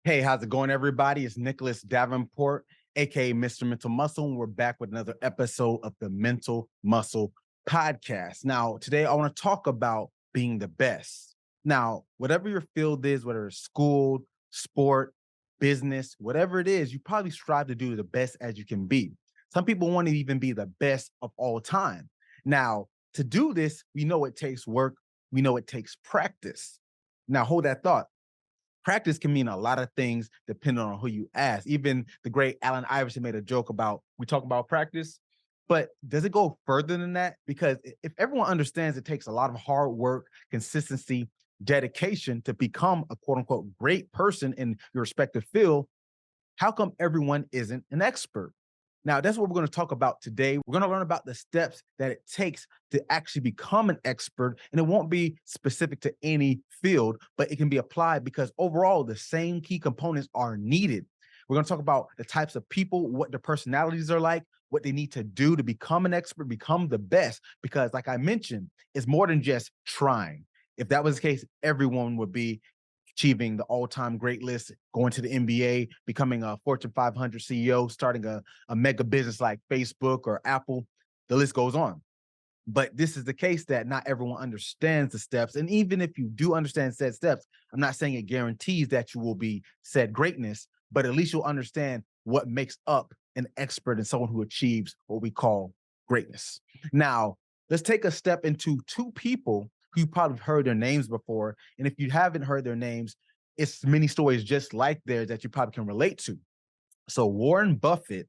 Hey, how's it going, everybody? It's Nicholas Davenport, aka Mr. Mental Muscle, and we're back with another episode of the Mental Muscle Podcast. Now, today I want to talk about being the best. Now, whatever your field is, whether it's school, sport, business, whatever it is, you probably strive to do the best as you can be. Some people want to even be the best of all time. Now, to do this, we know it takes work, we know it takes practice. Now, hold that thought. Practice can mean a lot of things depending on who you ask. Even the great Allen Iverson made a joke about, we talk about practice, but does it go further than that? Because if everyone understands it takes a lot of hard work, consistency, dedication to become a quote unquote great person in your respective field, how come everyone isn't an expert? Now, that's what we're going to talk about today. We're going to learn about the steps that it takes to actually become an expert. And it won't be specific to any field, but it can be applied because overall, the same key components are needed. We're going to talk about the types of people, what their personalities are like, what they need to do to become an expert, become the best. Because, like I mentioned, it's more than just trying. If that was the case, everyone would be achieving the all-time great list, going to the NBA, becoming a Fortune 500 CEO, starting a mega business like Facebook or Apple. The list goes on. But this is the case that not everyone understands the steps. And even if you do understand said steps, I'm not saying it guarantees that you will be said greatness, but at least you'll understand what makes up an expert and someone who achieves what we call greatness. Now, let's take a step into two people who you probably heard their names before. And if you haven't heard their names, it's many stories just like theirs that you probably can relate to. So Warren Buffett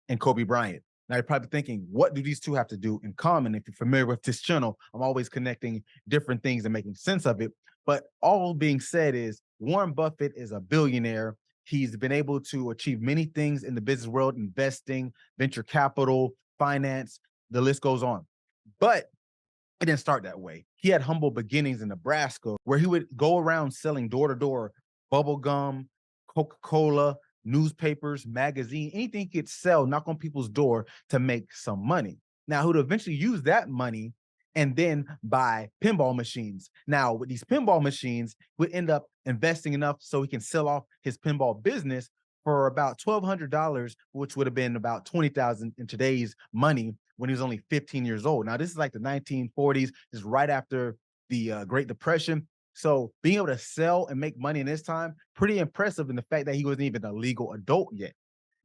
and Kobe Bryant. Now you're probably thinking, what do these two have to do in common? If you're familiar with this channel, I'm always connecting different things and making sense of it. But all being said is Warren Buffett is a billionaire. He's been able to achieve many things in the business world, investing, venture capital, finance, the list goes on. But it didn't start that way. He had humble beginnings in Nebraska where he would go around selling door to door bubble gum, Coca-Cola, newspapers, magazine, anything he could sell, knock on people's door to make some money. Now, he would eventually use that money and then buy pinball machines. Now, with these pinball machines, would end up investing enough so he can sell off his pinball business for about $1,200, which would have been about 20,000 in today's money when he was only 15 years old. Now, this is like the 1940s, this is right after the Great Depression. So being able to sell and make money in this time, pretty impressive in the fact that he wasn't even a legal adult yet.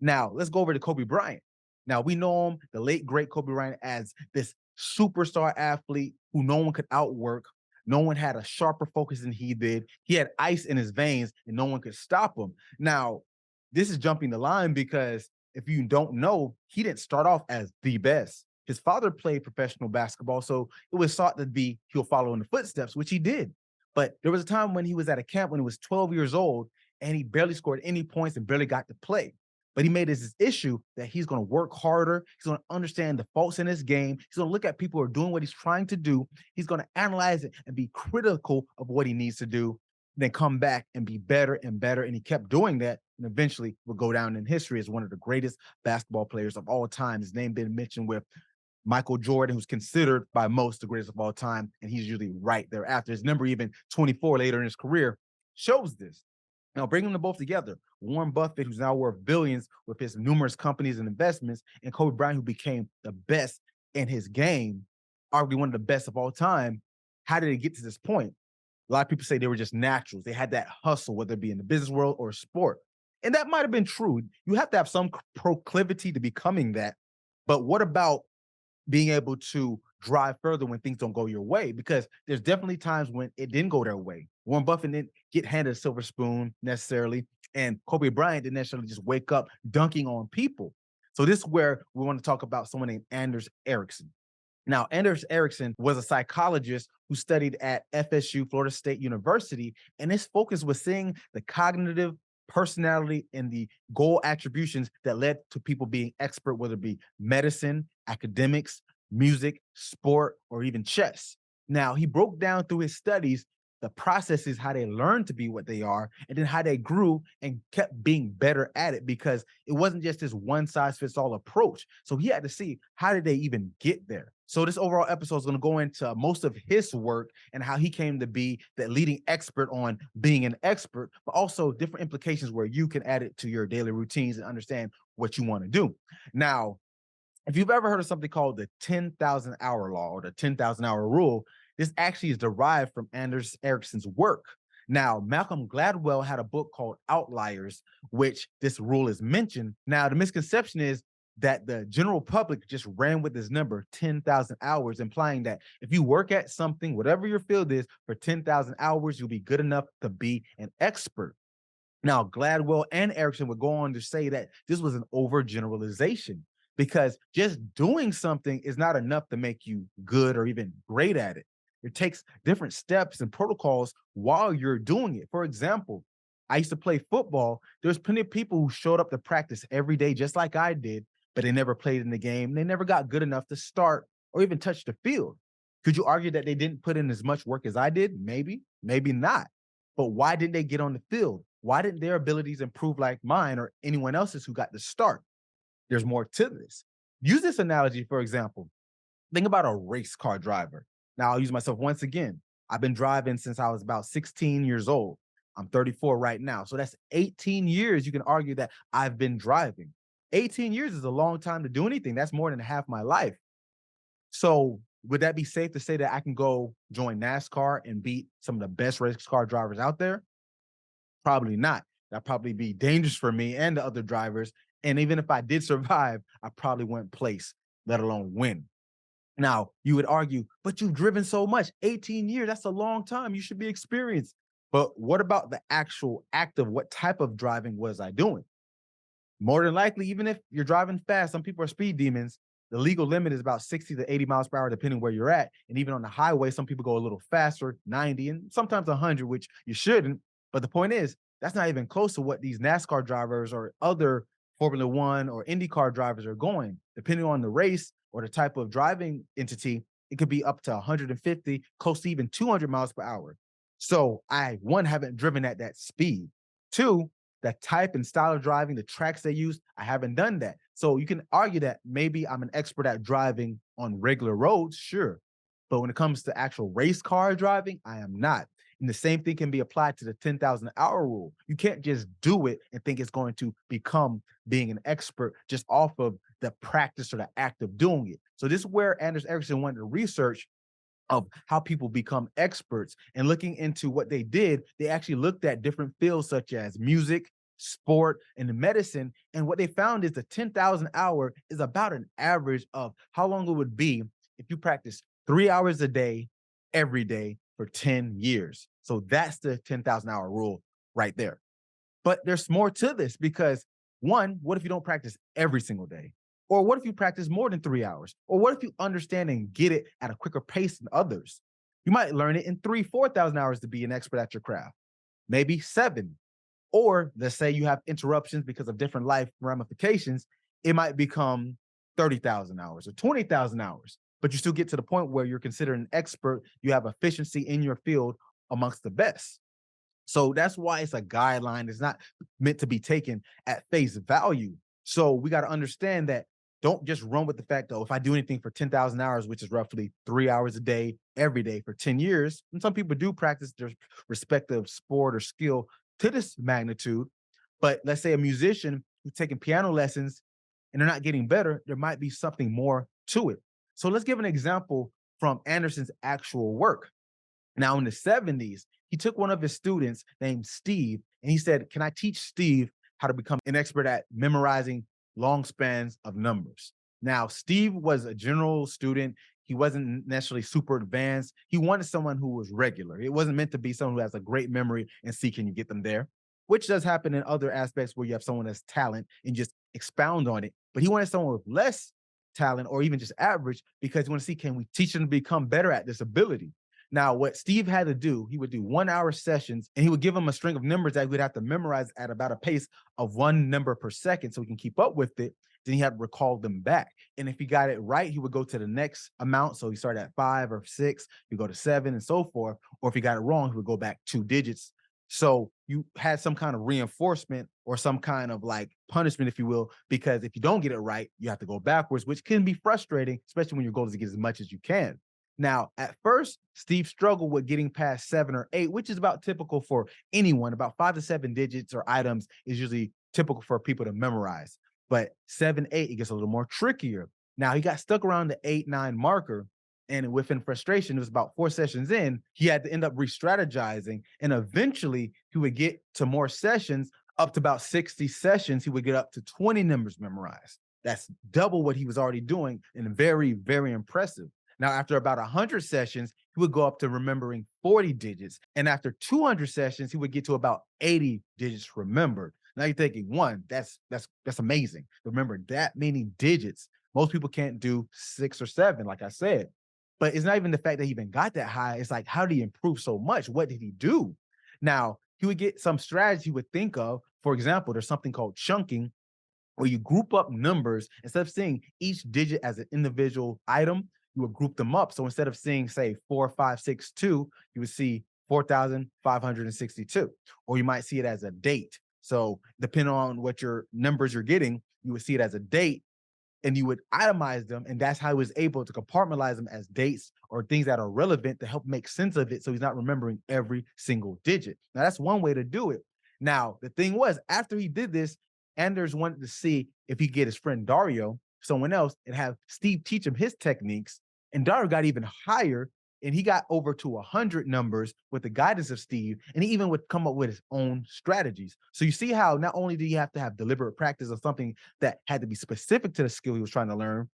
Now, let's go over to Kobe Bryant. Now, we know him, the late, great Kobe Bryant, as this superstar athlete who no one could outwork. No one had a sharper focus than he did. He had ice in his veins and no one could stop him. Now, this is jumping the line because if you don't know, he didn't start off as the best. His father played professional basketball, so it was thought to be he'll follow in the footsteps, which he did. But there was a time when he was at a camp when he was 12 years old and he barely scored any points and barely got to play. But he made this issue that he's going to work harder. He's going to understand the faults in his game. He's going to look at people who are doing what he's trying to do. He's going to analyze it and be critical of what he needs to do, then come back and be better and better. And he kept doing that and eventually will go down in history as one of the greatest basketball players of all time. His name been mentioned with Michael Jordan, who's considered by most the greatest of all time, and he's usually right thereafter. His number, even 24 later in his career, shows this. Now, bringing them both together, Warren Buffett, who's now worth billions with his numerous companies and investments, and Kobe Bryant, who became the best in his game, arguably one of the best of all time. How did it get to this point? A lot of people say they were just naturals. They had that hustle, whether it be in the business world or sport. And that might have been true. You have to have some proclivity to becoming that. But what about being able to drive further when things don't go your way? Because there's definitely times when it didn't go their way. Warren Buffett didn't get handed a silver spoon necessarily, and Kobe Bryant didn't necessarily just wake up dunking on people. So this is where we want to talk about someone named Anders Ericsson. Now, Anders Ericsson was a psychologist who studied at FSU, Florida State University, and his focus was seeing the cognitive personality and the goal attributions that led to people being expert, whether it be medicine, academics, music, sport, or even chess. Now, he broke down through his studies the process is how they learned to be what they are, and then how they grew and kept being better at it, because it wasn't just this one size fits all approach. So he had to see, how did they even get there? So this overall episode is going to go into most of his work and how he came to be the leading expert on being an expert, but also different implications where you can add it to your daily routines and understand what you want to do. Now, if you've ever heard of something called the 10,000 hour law or the 10,000 hour rule, this actually is derived from Anders Ericsson's work. Now, Malcolm Gladwell had a book called Outliers, which this rule is mentioned. Now, the misconception is that the general public just ran with this number, 10,000 hours, implying that if you work at something, whatever your field is, for 10,000 hours, you'll be good enough to be an expert. Now, Gladwell and Ericsson would go on to say that this was an overgeneralization, because just doing something is not enough to make you good or even great at it. It takes different steps and protocols while you're doing it. For example, I used to play football. There's plenty of people who showed up to practice every day, just like I did, but they never played in the game. They never got good enough to start or even touch the field. Could you argue that they didn't put in as much work as I did? Maybe, maybe not. But why didn't they get on the field? Why didn't their abilities improve like mine or anyone else's who got the start? There's more to this. Use this analogy, for example. Think about a race car driver. Now, I'll use myself once again. I've been driving since I was about 16 years old. I'm 34 right now. So that's 18 years. You can argue that I've been driving. 18 years is a long time to do anything. That's more than half my life. So would that be safe to say that I can go join NASCAR and beat some of the best race car drivers out there? Probably not. That'd probably be dangerous for me and the other drivers. And even if I did survive, I probably wouldn't place, let alone win. Now, you would argue, but you've driven so much, 18 years, that's a long time. You should be experienced. But what about the actual act of what type of driving was I doing? More than likely, even if you're driving fast, some people are speed demons. The legal limit is about 60 to 80 miles per hour, depending where you're at. And even on the highway, some people go a little faster, 90 and sometimes 100, which you shouldn't. But the point is, that's not even close to what these NASCAR drivers or other Formula One or IndyCar drivers are going. Depending on the race or the type of driving entity, it could be up to 150, close to even 200 miles per hour. So I, one, haven't driven at that speed. Two, the type and style of driving, the tracks they use, I haven't done that. So you can argue that maybe I'm an expert at driving on regular roads, sure. But when it comes to actual race car driving, I am not. And the same thing can be applied to the 10,000 hour rule. You can't just do it and think it's going to become being an expert just off of the practice or the act of doing it. So this is where Anders Ericsson wanted to research of how people become experts, and looking into what they did, they actually looked at different fields such as music, sport, and medicine. And what they found is the 10,000 hour is about an average of how long it would be if you practice 3 hours a day, every day for 10 years. So that's the 10,000 hour rule right there. But there's more to this, because one, what if you don't practice every single day? Or what if you practice more than 3 hours? Or what if you understand and get it at a quicker pace than others? You might learn it in 4,000 hours to be an expert at your craft, maybe 7. Or let's say you have interruptions because of different life ramifications, it might become 30,000 hours or 20,000 hours, but you still get to the point where you're considered an expert. You have efficiency in your field amongst the best. So that's why it's a guideline. It's not meant to be taken at face value. So we got to understand that, don't just run with the fact, though, if I do anything for 10,000 hours, which is roughly 3 hours a day, every day for 10 years, and some people do practice their respective sport or skill to this magnitude. But let's say a musician who's taking piano lessons and they're not getting better, there might be something more to it. So let's give an example from Anderson's actual work. Now, in the 70s, he took one of his students named Steve, and he said, can I teach Steve how to become an expert at memorizing long spans of numbers? Now, Steve was a general student. He wasn't necessarily super advanced. He wanted someone who was regular. It wasn't meant to be someone who has a great memory and see, can you get them there? Which does happen in other aspects where you have someone that's talent and just expound on it. But he wanted someone with less talent or even just average, because he want to see, can we teach them to become better at this ability? Now, what Steve had to do, he would do 1 hour sessions and he would give him a string of numbers that we'd have to memorize at about a pace of one number per second so we can keep up with it. Then he had to recall them back. And if he got it right, he would go to the next amount. So he started at 5 or 6, he'd go to 7 and so forth. Or if he got it wrong, he would go back 2 digits. So you had some kind of reinforcement or some kind of like punishment, if you will, because if you don't get it right, you have to go backwards, which can be frustrating, especially when your goal is to get as much as you can. Now, at first, Steve struggled with getting past 7 or 8, which is about typical for anyone. About 5 to 7 digits or items is usually typical for people to memorize. But 7, 8, it gets a little more trickier. Now, he got stuck around the 8, 9 marker. And within frustration, it was about 4 sessions in, he had to end up re-strategizing. And eventually, he would get to more sessions, up to about 60 sessions. He would get up to 20 numbers memorized. That's double what he was already doing, and very, very impressive. Now, after about 100 sessions, he would go up to remembering 40 digits. And after 200 sessions, he would get to about 80 digits remembered. Now you're thinking, one, that's amazing. Remember that many digits. Most people can't do 6 or 7, like I said. But it's not even the fact that he even got that high. It's like, how did he improve so much? What did he do? Now, he would get some strategy he would think of. For example, there's something called chunking, where you group up numbers instead of seeing each digit as an individual item. You would group them up. So instead of seeing, say, 4562, you would see 4,562, or you might see it as a date. So depending on what your numbers you're getting, you would see it as a date and you would itemize them. And that's how he was able to compartmentalize them as dates or things that are relevant to help make sense of it. So he's not remembering every single digit. Now, that's one way to do it. Now, the thing was, after he did this, Anders wanted to see if he could get his friend Dario, someone else, and have Steve teach him his techniques. And Dario got even higher, and he got over to 100 numbers with the guidance of Steve, and he even would come up with his own strategies. So you see how not only do you have to have deliberate practice of something that had to be specific to the skill he was trying to learn,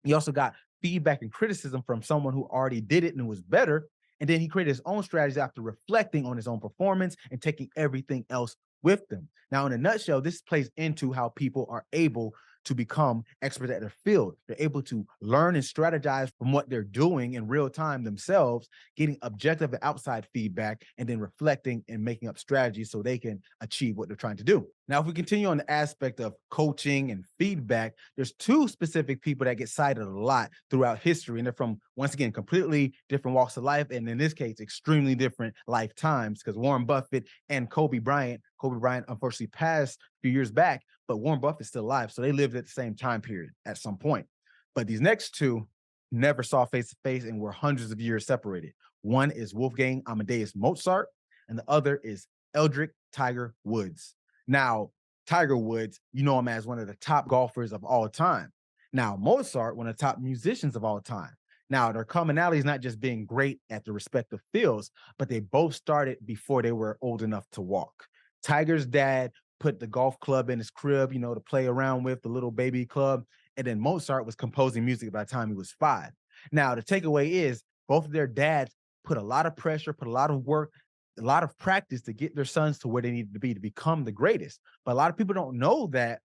he also got feedback and criticism from someone who already did it and was better. And then he created his own strategies after reflecting on his own performance and taking everything else with them. Now, in a nutshell, this plays into how people are able to become experts at their field. They're able to learn and strategize from what they're doing in real time themselves, getting objective and outside feedback, and then reflecting and making up strategies so they can achieve what they're trying to do. Now, if we continue on the aspect of coaching and feedback, there's two specific people that get cited a lot throughout history, and they're from, once again, completely different walks of life, and in this case, extremely different lifetimes, because Warren Buffett and Kobe Bryant unfortunately passed a few years back, but Warren Buffett's still alive, so they lived at the same time period at some point. But these next two never saw face to face and were hundreds of years separated. One is Wolfgang Amadeus Mozart, and the other is Eldrick Tiger Woods. Now, Tiger Woods, you know him as one of the top golfers of all time. Now, Mozart, one of the top musicians of all time. Now, their commonality is not just being great at the respective fields, but they both started before they were old enough to walk. Tiger's dad put the golf club in his crib, to play around with, the little baby club. And then Mozart was composing music by the time he was 5. Now, the takeaway is both of their dads put a lot of pressure, put a lot of work, a lot of practice to get their sons to where they needed to be to become the greatest. But a lot of people don't know that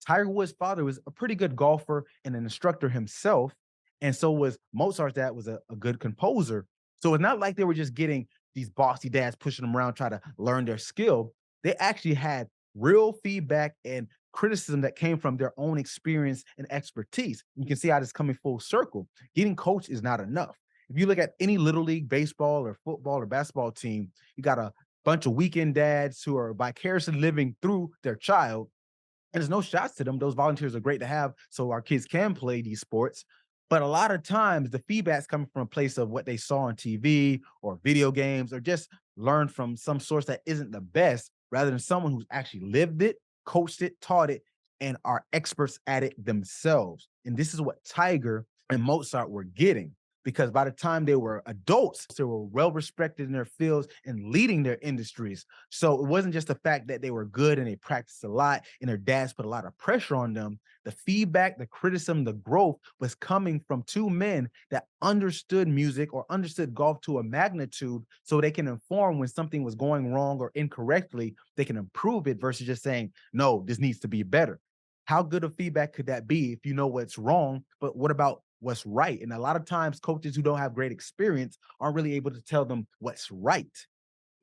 Tiger Woods' father was a pretty good golfer and an instructor himself. And so was Mozart's dad, was a good composer. So it's not like they were just getting these bossy dads pushing them around, trying to learn their skill. They actually had real feedback and criticism that came from their own experience and expertise. You can see how this is coming full circle. Getting coached is not enough. If you look at any little league baseball or football or basketball team, you got a bunch of weekend dads who are vicariously living through their child. And there's no shots to them. Those volunteers are great to have so our kids can play these sports. But a lot of times the feedback's coming from a place of what they saw on TV or video games or just learned from some source that isn't the best rather than someone who's actually lived it, coached it, taught it, and are experts at it themselves. And this is what Tiger and Mozart were getting, because by the time they were adults, they were well respected in their fields and leading their industries. So it wasn't just the fact that they were good and they practiced a lot and their dads put a lot of pressure on them. The feedback, the criticism, the growth was coming from two men that understood music or understood golf to a magnitude so they can inform when something was going wrong or incorrectly, they can improve it versus just saying, no, this needs to be better. How good of feedback could that be if you know what's wrong? But what about what's right. And a lot of times coaches who don't have great experience aren't really able to tell them what's right.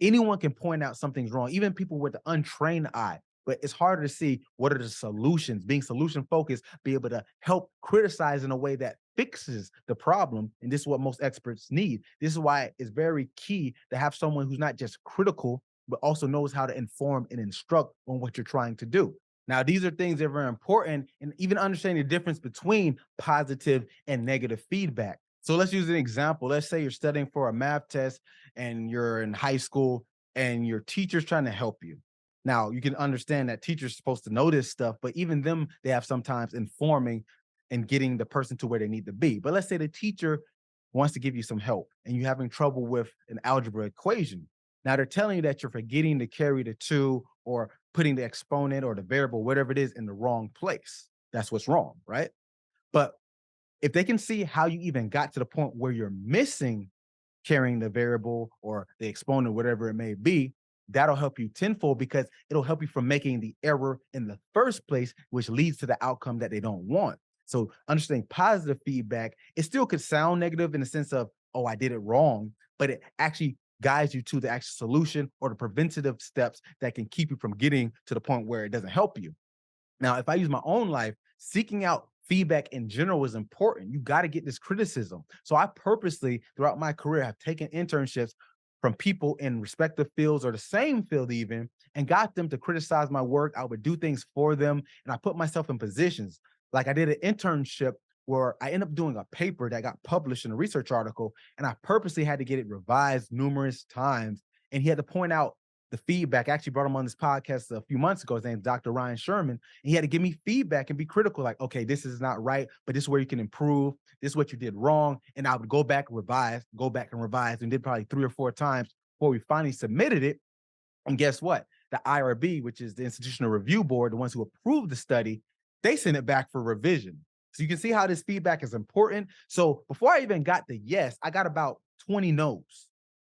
Anyone can point out something's wrong, even people with the untrained eye. But it's harder to see what are the solutions. Being solution focused, be able to help criticize in a way that fixes the problem. And this is what most experts need. This is why it's very key to have someone who's not just critical, but also knows how to inform and instruct on what you're trying to do. Now, these are things that are very important, and even understanding the difference between positive and negative feedback. So let's use an example. Let's say you're studying for a math test and you're in high school and your teacher's trying to help you. Now, you can understand that teachers supposed to know this stuff, but even them, they have sometimes informing and getting the person to where they need to be. But let's say the teacher wants to give you some help and you're having trouble with an algebra equation. Now they're telling you that you're forgetting to carry the two or putting the exponent or the variable, whatever it is, in the wrong place. That's what's wrong, right? But if they can see how you even got to the point where you're missing carrying the variable or the exponent, whatever it may be, that'll help you tenfold because it'll help you from making the error in the first place, which leads to the outcome that they don't want. So understanding positive feedback, it still could sound negative in the sense of, oh, I did it wrong, but it actually guides you to the actual solution or the preventative steps that can keep you from getting to the point where it doesn't help you. Now, if I use my own life, seeking out feedback in general is important. You got to get this criticism. So I purposely, throughout my career, have taken internships from people in respective fields or the same field even, and got them to criticize my work. I would do things for them, and I put myself in positions. Like I did an internship where I ended up doing a paper that got published in a research article, and I purposely had to get it revised numerous times. And he had to point out the feedback. I actually brought him on this podcast a few months ago. His name's Dr. Ryan Sherman. And he had to give me feedback and be critical, like, okay, this is not right, but this is where you can improve. This is what you did wrong. And I would go back and revise, and did probably 3 or 4 times before we finally submitted it. And guess what? The IRB, which is the Institutional Review Board, the ones who approved the study, they sent it back for revision. So you can see how this feedback is important. So before I even got the yes, I got about 20 no's.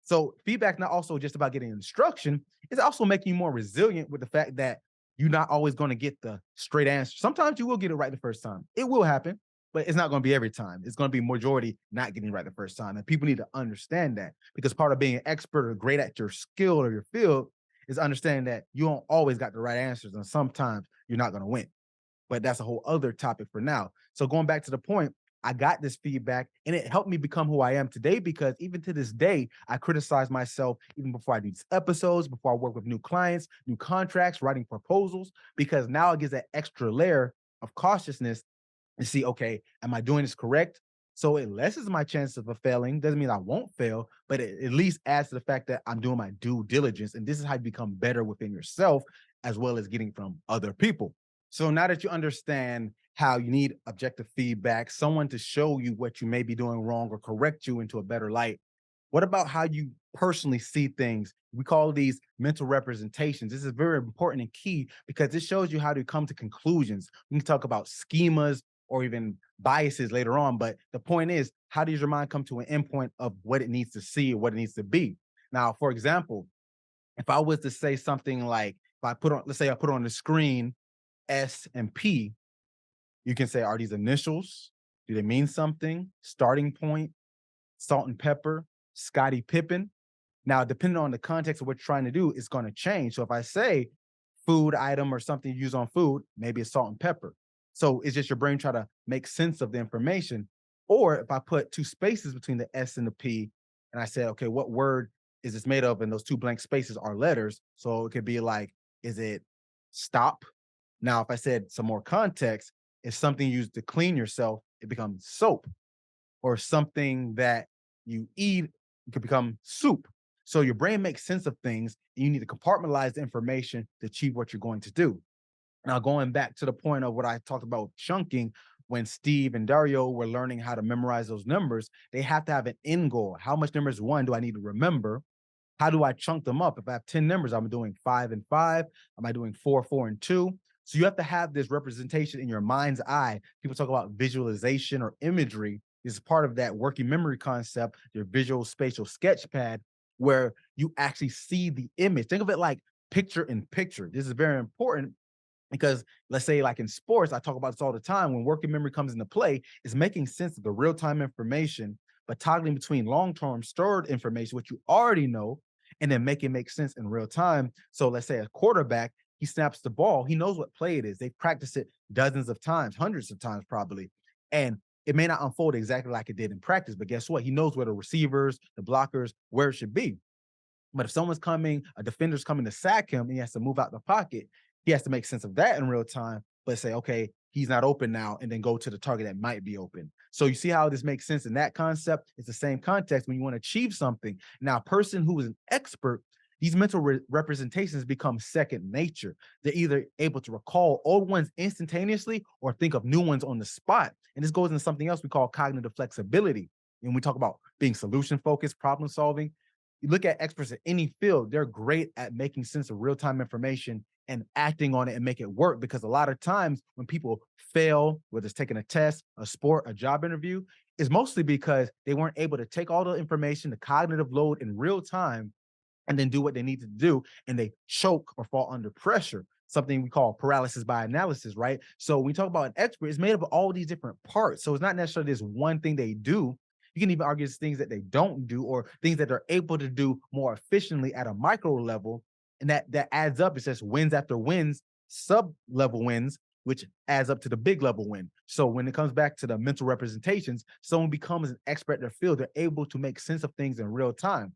So feedback not also just about getting instruction, it's also making you more resilient with the fact that you're not always going to get the straight answer. Sometimes you will get it right the first time. It will happen, but it's not going to be every time. It's going to be majority not getting it right the first time. And people need to understand that, because part of being an expert or great at your skill or your field is understanding that you don't always got the right answers, and sometimes you're not going to win. But that's a whole other topic for now. So going back to the point, I got this feedback and it helped me become who I am today, because even to this day, I criticize myself even before I do these episodes, before I work with new clients, new contracts, writing proposals, because now it gives that extra layer of cautiousness and see, okay, am I doing this correct? So it lessens my chance of a failing. Doesn't mean I won't fail, but it at least adds to the fact that I'm doing my due diligence. And this is how you become better within yourself, as well as getting from other people. So now that you understand how you need objective feedback, someone to show you what you may be doing wrong or correct you into a better light, what about how you personally see things? We call these mental representations. This is very important and key because this shows you how to come to conclusions. We can talk about schemas or even biases later on, but the point is, how does your mind come to an endpoint of what it needs to see or what it needs to be? Now, for example, if I was to say something like, if I put on, let's say I put on the screen S and P, you can say, are these initials? Do they mean something? Starting point, salt and pepper, Scottie Pippen. Now, depending on the context of what you're trying to do, it's going to change. So if I say food item or something you use on food, maybe it's salt and pepper. So it's just your brain try to make sense of the information. Or if I put two spaces between the S and the P, and I said, okay, what word is this made of? And those two blank spaces are letters. So it could be like, is it stop? Now, if I said some more context, if something you use to clean yourself, it becomes soap, or something that you eat, it could become soup. So your brain makes sense of things, and you need to compartmentalize the information to achieve what you're going to do. Now, going back to the point of what I talked about with chunking, when Steve and Dario were learning how to memorize those numbers, they have to have an end goal. How much numbers one do I need to remember? How do I chunk them up? If I have 10 numbers, I'm doing 5 and 5. Am I doing 4, 4 and 2? So you have to have this representation in your mind's eye. People talk about visualization or imagery. This is part of that working memory concept, your visual spatial sketch pad, where you actually see the image. Think of it like picture in picture. This is very important Because let's say like in sports, I talk about this all the time. When working memory comes into play, is making sense of the real-time information, but toggling between long-term stored information, which you already know, and then make it make sense in real time. So let's say a quarterback, he snaps the ball, he knows what play it is. They've practiced it dozens of times, hundreds of times probably. And it may not unfold exactly like it did in practice, but guess what? He knows where the receivers, the blockers, where it should be. But if someone's coming, a defender's coming to sack him, and he has to move out the pocket, he has to make sense of that in real time, but say, okay, he's not open now, and then go to the target that might be open. So you see how this makes sense in that concept? It's the same context when you want to achieve something. Now, a person who is an expert, these mental representations become second nature. They're either able to recall old ones instantaneously or think of new ones on the spot. And this goes into something else we call cognitive flexibility. When we talk about being solution focused, problem solving, you look at experts in any field, they're great at making sense of real-time information and acting on it and make it work. Because a lot of times when people fail, whether it's taking a test, a sport, a job interview, is mostly because they weren't able to take all the information, the cognitive load in real time, and then do what they need to do, and they choke or fall under pressure, something we call paralysis by analysis, right? So when we talk about an expert, it's made up of all these different parts. So it's not necessarily this one thing they do. You can even argue it's things that they don't do or things that they're able to do more efficiently at a micro level. And that adds up. It's just wins after wins, sub level wins, which adds up to the big level win. So when it comes back to the mental representations, someone becomes an expert in their field. They're able to make sense of things in real time.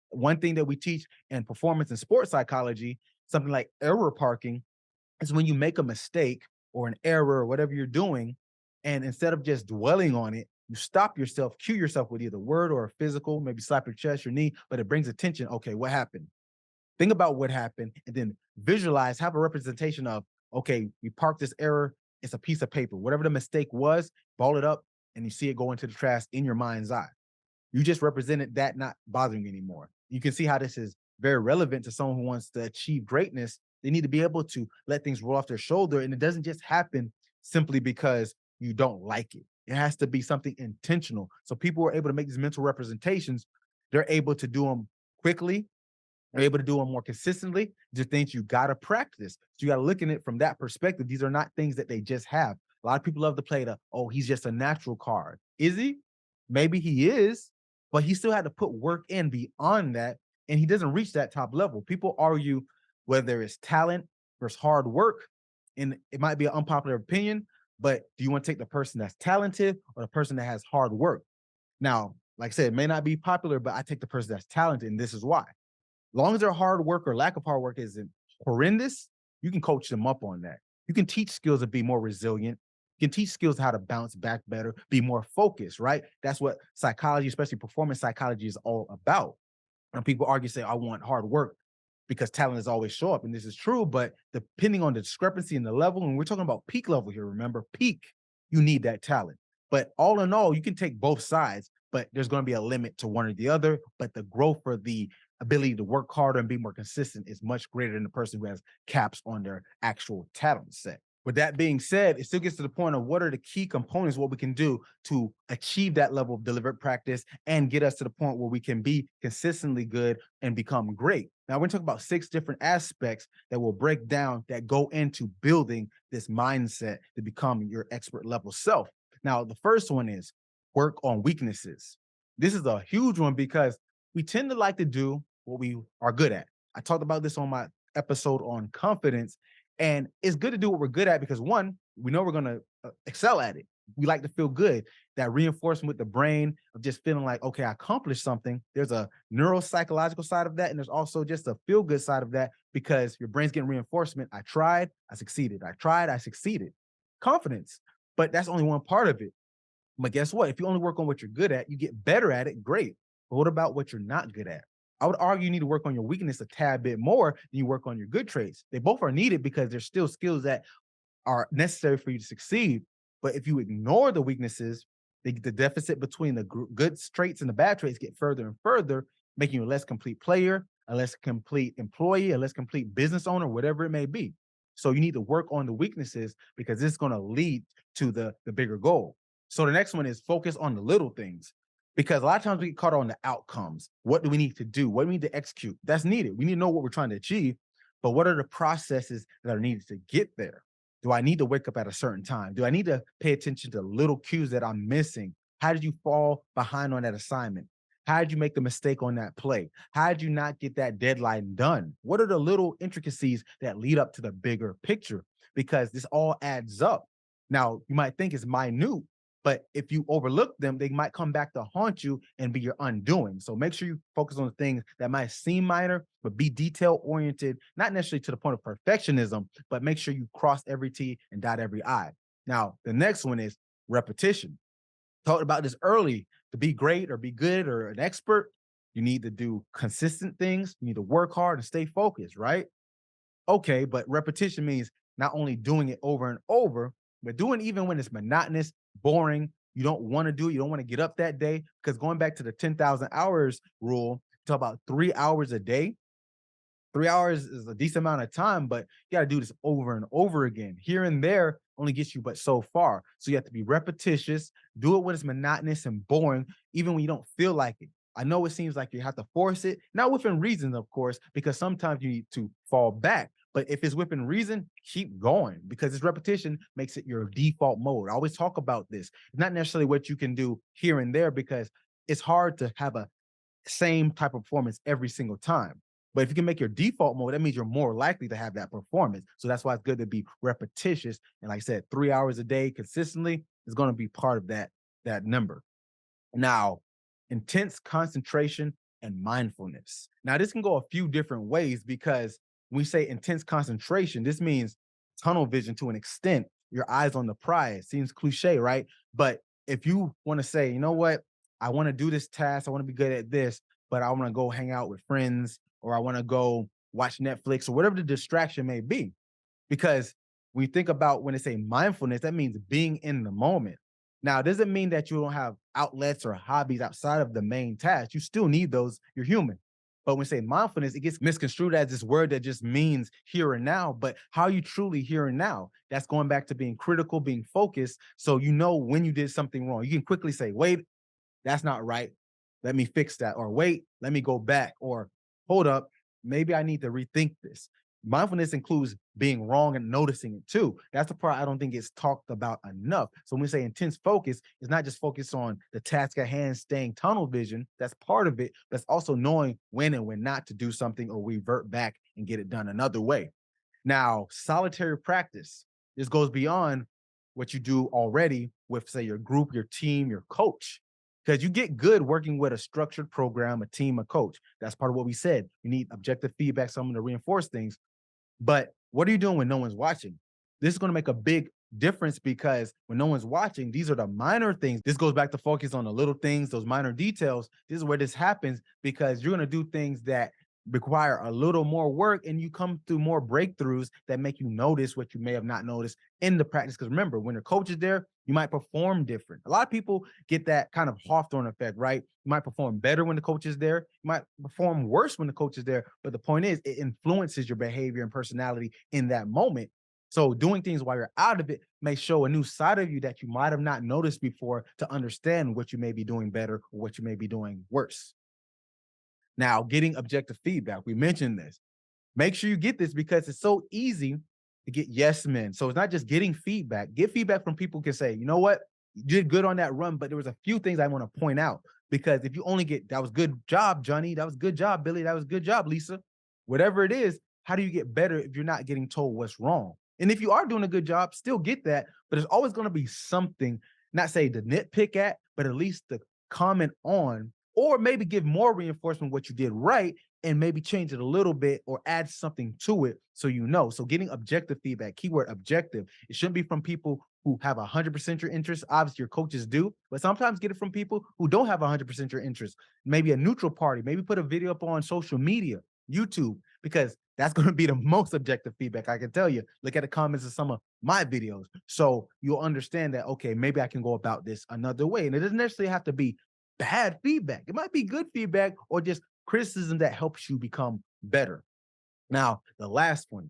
One thing that we teach in performance and sports psychology, something like error parking, is when you make a mistake or an error or whatever you're doing, and instead of just dwelling on it, you stop yourself, cue yourself with either word or a physical, maybe slap your chest, your knee, but it brings attention. Okay, what happened? Think about what happened and then visualize, have a representation of, okay, we parked this error. It's a piece of paper. Whatever the mistake was, ball it up and you see it go into the trash in your mind's eye. You just represented that not bothering you anymore. You can see how this is very relevant to someone who wants to achieve greatness. They need to be able to let things roll off their shoulder. And it doesn't just happen simply because you don't like it. It has to be something intentional. So people are able to make these mental representations. They're able to do them quickly. They're able to do them more consistently. Just things you got to practice. So you got to look at it from that perspective. These are not things that they just have. A lot of people love to play the, oh, he's just a natural card. Is he? Maybe he is, but he still had to put work in beyond that, and he doesn't reach that top level. People argue whether it's talent versus hard work, and it might be an unpopular opinion, but do you want to take the person that's talented or the person that has hard work? Now, like I said, it may not be popular, but I take the person that's talented, and this is why. Long as their hard work or lack of hard work isn't horrendous, you can coach them up on that. You can teach skills to be more resilient. You can teach skills how to bounce back better, be more focused, right? That's what psychology, especially performance psychology, is all about. And people argue, say, I want hard work because talent is always show up. And this is true, but depending on the discrepancy in the level, and we're talking about peak level here, remember, peak, you need that talent. But all in all, you can take both sides, but there's going to be a limit to one or the other. But the growth for the ability to work harder and be more consistent is much greater than the person who has caps on their actual talent set. With that being said, it still gets to the point of what are the key components, what we can do to achieve that level of deliberate practice and get us to the point where we can be consistently good and become great. Now, we're going to talk about 6 different aspects that will break down that go into building this mindset to become your expert level self. Now, the first one is work on weaknesses. This is a huge one because we tend to like to do what we are good at. I talked about this on my episode on confidence. And it's good to do what we're good at because one, we know we're going to excel at it. We like to feel good. That reinforcement with the brain of just feeling like, okay, I accomplished something. There's a neuropsychological side of that. And there's also just a feel good side of that because your brain's getting reinforcement. I tried, I succeeded. I tried, I succeeded. Confidence. But that's only one part of it. But guess what? If you only work on what you're good at, you get better at it. Great. But what about what you're not good at? I would argue you need to work on your weakness a tad bit more than you work on your good traits. They both are needed because there's still skills that are necessary for you to succeed. But if you ignore the weaknesses, the deficit between the good traits and the bad traits get further and further, making you a less complete player, a less complete employee, a less complete business owner, whatever it may be. So you need to work on the weaknesses because it's going to lead to the bigger goal. So the next one is focus on the little things. Because a lot of times we get caught on the outcomes. What do we need to do? What do we need to execute? That's needed. We need to know what we're trying to achieve. but what are the processes that are needed to get there? Do I need to wake up at a certain time? Do I need to pay attention to little cues that I'm missing? How did you fall behind on that assignment? How did you make the mistake on that play? How did you not get that deadline done? What are the little intricacies that lead up to the bigger picture? Because this all adds up. Now, you might think it's minute, but if you overlook them, they might come back to haunt you and be your undoing. So make sure you focus on the things that might seem minor, but be detail oriented, not necessarily to the point of perfectionism, but make sure you cross every T and dot every I. Now, the next one is repetition. Talked about this early. To be great or be good or an expert, you need to do consistent things. You need to work hard and stay focused, right? Okay, but repetition means not only doing it over and over, but doing even when it's monotonous, boring, you don't want to do it, you don't want to get up that day. Because going back to the 10,000 hours rule, talk about 3 hours a day. 3 hours is a decent amount of time, but you got to do this over and over again. Here and there only gets you but so far. So you have to be repetitious, do it when it's monotonous and boring, even when you don't feel like it. I know it seems like you have to force it, not within reason, of course, because sometimes you need to fall back. But if it's within reason, keep going because this repetition makes it your default mode. I always talk about this. It's not necessarily what you can do here and there because it's hard to have a same type of performance every single time. But if you can make your default mode, that means you're more likely to have that performance. So that's why it's good to be repetitious. And like I said, 3 hours a day consistently is going to be part of that number. Now, intense concentration and mindfulness. Now, this can go a few different ways because when we say intense concentration, this means tunnel vision to an extent, your eyes on the prize. Seems cliche, right? But if you want to say, you know what, I want to do this task, I want to be good at this, but I want to go hang out with friends or I want to go watch Netflix or whatever the distraction may be. Because we think about when they say mindfulness, that means being in the moment. Now, it doesn't mean that you don't have outlets or hobbies outside of the main task. You still need those. You're human. But when we say mindfulness, it gets misconstrued as this word that just means here and now. But how are you truly here and now? That's going back to being critical, being focused. So you know when you did something wrong. You can quickly say, wait, that's not right. Let me fix that. Or wait, let me go back. Or hold up, maybe I need to rethink this. Mindfulness includes being wrong and noticing it too. That's the part I don't think it's talked about enough. So when we say intense focus, it's not just focus on the task at hand, staying tunnel vision. That's part of it, but it's also knowing when and when not to do something or revert back and get it done another way. Now, solitary practice. This goes beyond what you do already with, say, your group, your team, your coach. Because you get good working with a structured program, a team, a coach. That's part of what we said. You need objective feedback, someone to reinforce things. But what are you doing when no one's watching? This is going to make a big difference because when no one's watching, these are the minor things. This goes back to focus on the little things, those minor details. This is where this happens because you're going to do things that require a little more work and you come through more breakthroughs that make you notice what you may have not noticed in the practice. Because remember, when the coach is there, you might perform different. A lot of people get that kind of Hawthorne effect, right? You might perform better when the coach is there. You might perform worse when the coach is there. But the point is, it influences your behavior and personality in that moment. So doing things while you're out of it may show a new side of you that you might have not noticed before to understand what you may be doing better or what you may be doing worse. Now, getting objective feedback. We mentioned this. Make sure you get this because it's so easy to get yes men. So it's not just getting feedback. Get feedback from people who can say, you know what, you did good on that run, but there was a few things I want to point out. Because if you only get that was good job, Johnny, that was good job, Billy, that was good job, Lisa. Whatever it is, how do you get better if you're not getting told what's wrong? And if you are doing a good job, still get that. But there's always going to be something, not say to nitpick at, but at least to comment on, or maybe give more reinforcement what you did right and maybe change it a little bit or add something to it so you know. So getting objective feedback, keyword objective, it shouldn't be from people who have 100% your interest. Obviously, your coaches do, but sometimes get it from people who don't have 100% your interest. Maybe a neutral party, maybe put a video up on social media, YouTube, because that's going to be the most objective feedback. I can tell you, look at the comments of some of my videos. So you'll understand that, okay, maybe I can go about this another way. And it doesn't necessarily have to be bad feedback. It might be good feedback or just criticism that helps you become better. Now, the last one,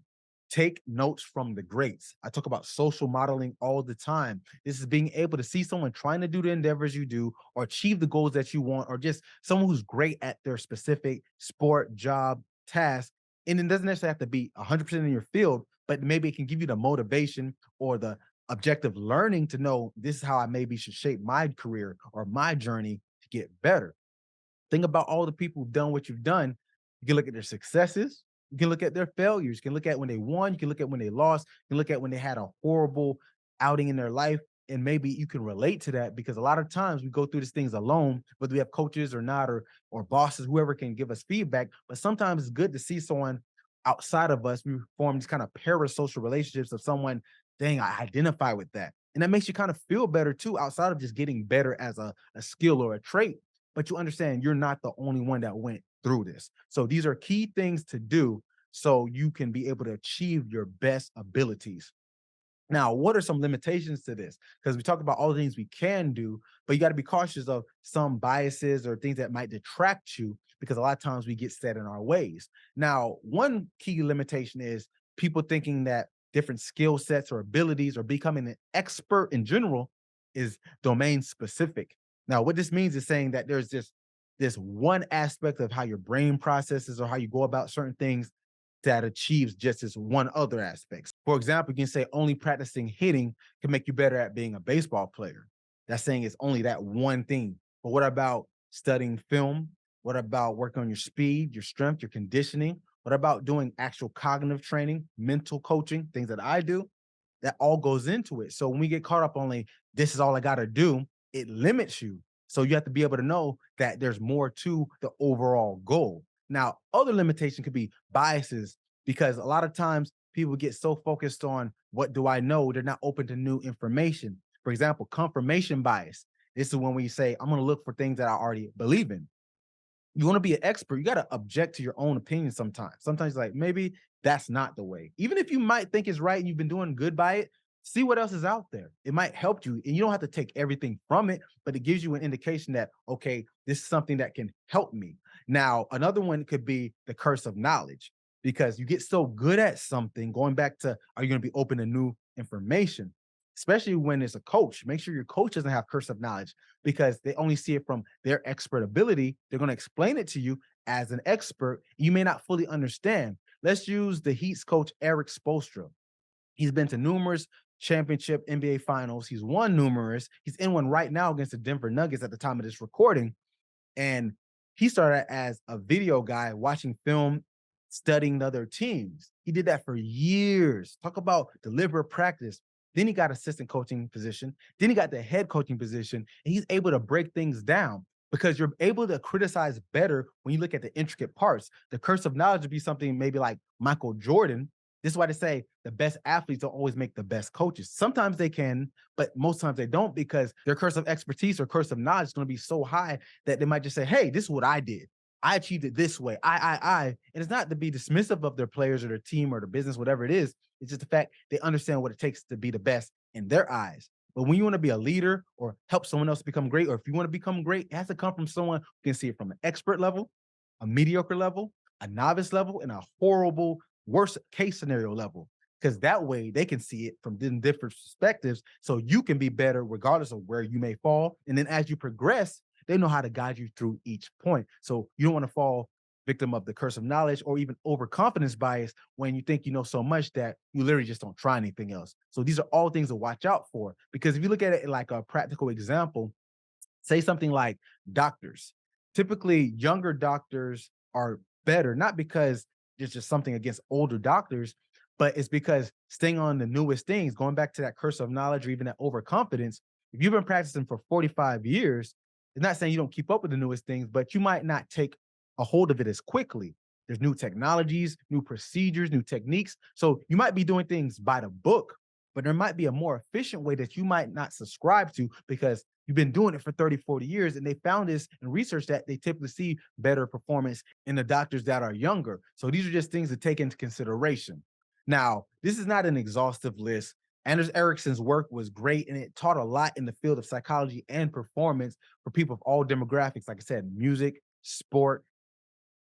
take notes from the greats. I talk about social modeling all the time. This is being able to see someone trying to do the endeavors you do or achieve the goals that you want, or just someone who's great at their specific sport, job, task, And it doesn't necessarily have to be 100% in your field, but maybe it can give you the motivation or the objective learning to know this is how I maybe should shape my career or my journey to get better. Think about all the people who've done what you've done. You can look at their successes. You can look at their failures. You can look at when they won. You can look at when they lost. You can look at when they had a horrible outing in their life. And maybe you can relate to that because a lot of times we go through these things alone, whether we have coaches or not, or bosses, whoever can give us feedback. But sometimes it's good to see someone outside of us. We form these kind of parasocial relationships of someone, dang, I identify with that. And that makes you kind of feel better too, outside of just getting better as a skill or a trait, but you understand you're not the only one that went through this. So these are key things to do so you can be able to achieve your best abilities. Now, what are some limitations to this? Because we talked about all the things we can do, but you got to be cautious of some biases or things that might detract you because a lot of times we get set in our ways. Now, one key limitation is people thinking that different skill sets or abilities or becoming an expert in general is domain specific. Now, what this means is saying that there's this one aspect of how your brain processes or how you go about certain things that achieves just this one other aspect. For example, you can say only practicing hitting can make you better at being a baseball player. That's saying it's only that one thing. But what about studying film? What about working on your speed, your strength, your conditioning? What about doing actual cognitive training, mental coaching, things that I do? That all goes into it. So when we get caught up only this is all I got to do, it limits you. So you have to be able to know that there's more to the overall goal. Now, other limitation could be biases because a lot of times people get so focused on what do I know, they're not open to new information. For example, confirmation bias. This is when we say, I'm going to look for things that I already believe in. You want to be an expert, you got to object to your own opinion sometimes. Sometimes, like, maybe that's not the way. Even if you might think it's right and you've been doing good by it, see what else is out there. It might help you. And you don't have to take everything from it, but it gives you an indication that, okay, this is something that can help me. Now, another one could be the curse of knowledge because you get so good at something, going back to, are you going to be open to new information? Especially when it's a coach, make sure your coach doesn't have curse of knowledge because they only see it from their expert ability. They're going to explain it to you as an expert. You may not fully understand. Let's use the Heat's coach, Eric Spoelstra. He's been to numerous championship NBA finals. He's won numerous. He's in one right now against the Denver Nuggets at the time of this recording. And he started as a video guy watching film, studying the other teams. He did that for years. Talk about deliberate practice. Then he got assistant coaching position. Then he got the head coaching position. And he's able to break things down because you're able to criticize better when you look at the intricate parts. The curse of knowledge would be something maybe like Michael Jordan. This is why they say the best athletes don't always make the best coaches. Sometimes they can, but most times they don't because their curse of expertise or curse of knowledge is going to be so high that they might just say, hey, this is what I did. I achieved it this way. I. And it's not to be dismissive of their players or their team or the business, whatever it is. It's just the fact they understand what it takes to be the best in their eyes. But when you want to be a leader or help someone else become great, or if you want to become great, it has to come from someone who can see it from an expert level, a mediocre level, a novice level, and a horrible, worst case scenario level. Because that way they can see it from different perspectives. So you can be better regardless of where you may fall. And then as you progress, they know how to guide you through each point. So you don't want to fall victim of the curse of knowledge or even overconfidence bias when you think you know so much that you literally just don't try anything else. So these are all things to watch out for. Because if you look at it like a practical example, say something like doctors. Typically, younger doctors are better, not because there's just something against older doctors, but it's because staying on the newest things, going back to that curse of knowledge or even that overconfidence. If you've been practicing for 45 years, it's not saying you don't keep up with the newest things, but you might not take a hold of it as quickly. There's new technologies, new procedures, new techniques. So you might be doing things by the book, but there might be a more efficient way that you might not subscribe to because you've been doing it for 30, 40 years. And they found this in research that they typically see better performance in the doctors that are younger. So these are just things to take into consideration. Now, this is not an exhaustive list. Anders Ericsson's work was great and it taught a lot in the field of psychology and performance for people of all demographics. Like I said, music, sport,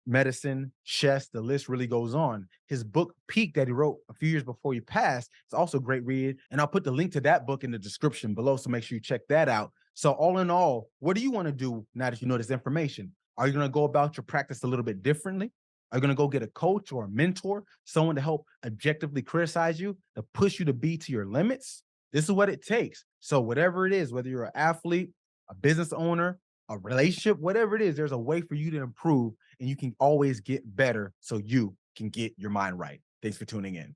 medicine, chess, the list really goes on. His book, Peak, that he wrote a few years before he passed, is also a great read. And I'll put the link to that book in the description below, so make sure you check that out. So all in all, what do you want to do now that you know this information? Are you going to go about your practice a little bit differently? Are you going to go get a coach or a mentor, someone to help objectively criticize you, to push you to be to your limits? This is what it takes. So, whatever it is, whether you're an athlete, a business owner, a relationship, whatever it is, there's a way for you to improve and you can always get better so you can get your mind right. Thanks for tuning in.